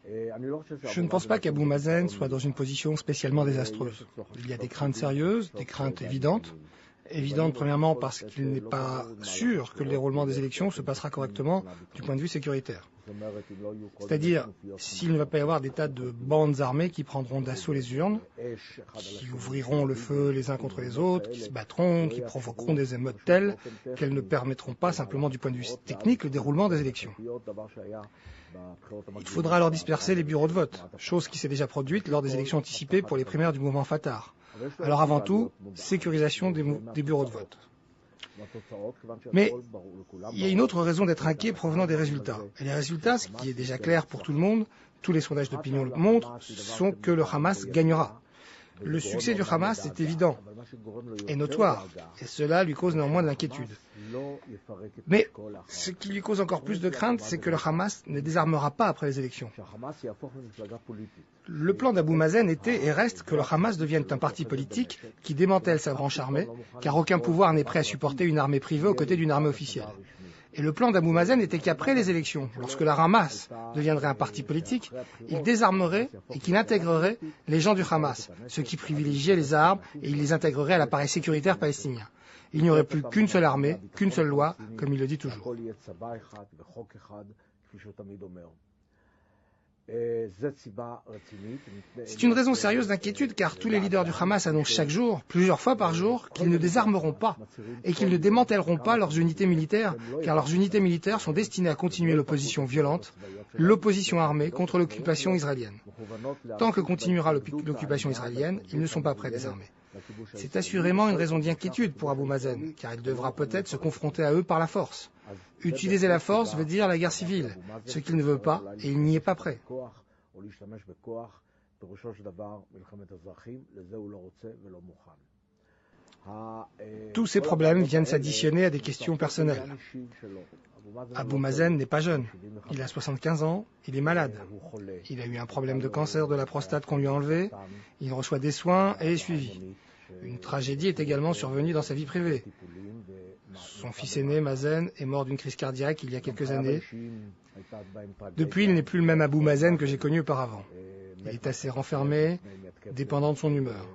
Je ne pense pas qu'Abou Mazen soit dans une position spécialement désastreuse. Il y a des craintes sérieuses, des craintes évidentes. Évidentes premièrement parce qu'il n'est pas sûr que le déroulement des élections se passera correctement du point de vue sécuritaire. C'est-à-dire, s'il ne va pas y avoir des tas de bandes armées qui prendront d'assaut les urnes, qui ouvriront le feu les uns contre les autres, qui se battront, qui provoqueront des émeutes telles qu'elles ne permettront pas simplement du point de vue technique le déroulement des élections. Il faudra alors disperser les bureaux de vote, chose qui s'est déjà produite lors des élections anticipées pour les primaires du mouvement Fatah. Alors avant tout, sécurisation des bureaux de vote. Mais il y a une autre raison d'être inquiet provenant des résultats. Et les résultats, ce qui est déjà clair pour tout le monde, tous les sondages d'opinion le montrent, sont que le Hamas gagnera. Le succès du Hamas est évident et notoire, et cela lui cause néanmoins de l'inquiétude. Mais ce qui lui cause encore plus de crainte, c'est que le Hamas ne désarmera pas après les élections. Le plan d'Abou Mazen était et reste que le Hamas devienne un parti politique qui démantèle sa branche armée, car aucun pouvoir n'est prêt à supporter une armée privée aux côtés d'une armée officielle. Et le plan d'Abou Mazen était qu'après les élections, lorsque la Hamas deviendrait un parti politique, il désarmerait et qu'il intégrerait les gens du Hamas, ceux qui privilégiaient les armes, et il les intégrerait à l'appareil sécuritaire palestinien. Il n'y aurait plus qu'une seule armée, qu'une seule loi, comme il le dit toujours. C'est une raison sérieuse d'inquiétude car tous les leaders du Hamas annoncent chaque jour, plusieurs fois par jour, qu'ils ne désarmeront pas et qu'ils ne démantèleront pas leurs unités militaires car leurs unités militaires sont destinées à continuer l'opposition violente, l'opposition armée contre l'occupation israélienne. Tant que continuera l'occupation israélienne, ils ne sont pas prêts à désarmer. C'est assurément une raison d'inquiétude pour Abou Mazen car il devra peut-être se confronter à eux par la force. Utiliser la force veut dire la guerre civile, ce qu'il ne veut pas, et il n'y est pas prêt. Tous ces problèmes viennent s'additionner à des questions personnelles. Abou Mazen n'est pas jeune. Il a 75 ans, il est malade. Il a eu un problème de cancer de la prostate qu'on lui a enlevé, il reçoit des soins et est suivi. Une tragédie est également survenue dans sa vie privée. Son fils aîné, Mazen, est mort d'une crise cardiaque il y a quelques années. Depuis, il n'est plus le même Abou Mazen que j'ai connu auparavant. Il est assez renfermé, dépendant de son humeur.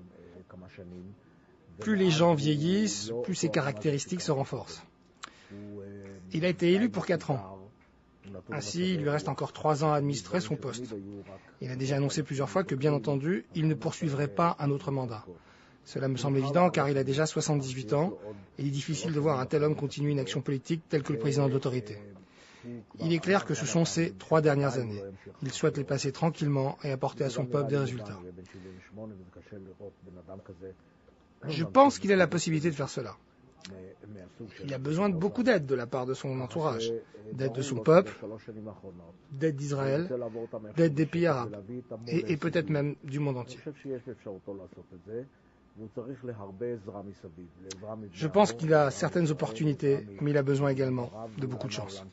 Plus les gens vieillissent, plus ses caractéristiques se renforcent. Il a été élu pour 4 ans. Ainsi, il lui reste encore 3 ans à administrer son poste. Il a déjà annoncé plusieurs fois que, bien entendu, il ne poursuivrait pas un autre mandat. Cela me semble évident car il a déjà 78 ans et il est difficile de voir un tel homme continuer une action politique telle que le président de l'autorité. Il est clair que ce sont ses 3 dernières années. Il souhaite les passer tranquillement et apporter à son peuple des résultats. Je pense qu'il a la possibilité de faire cela. Il a besoin de beaucoup d'aide de la part de son entourage, d'aide de son peuple, d'aide d'Israël, d'aide des pays arabes et peut-être même du monde entier. Je pense qu'il a certaines opportunités, mais il a besoin également de beaucoup de chance.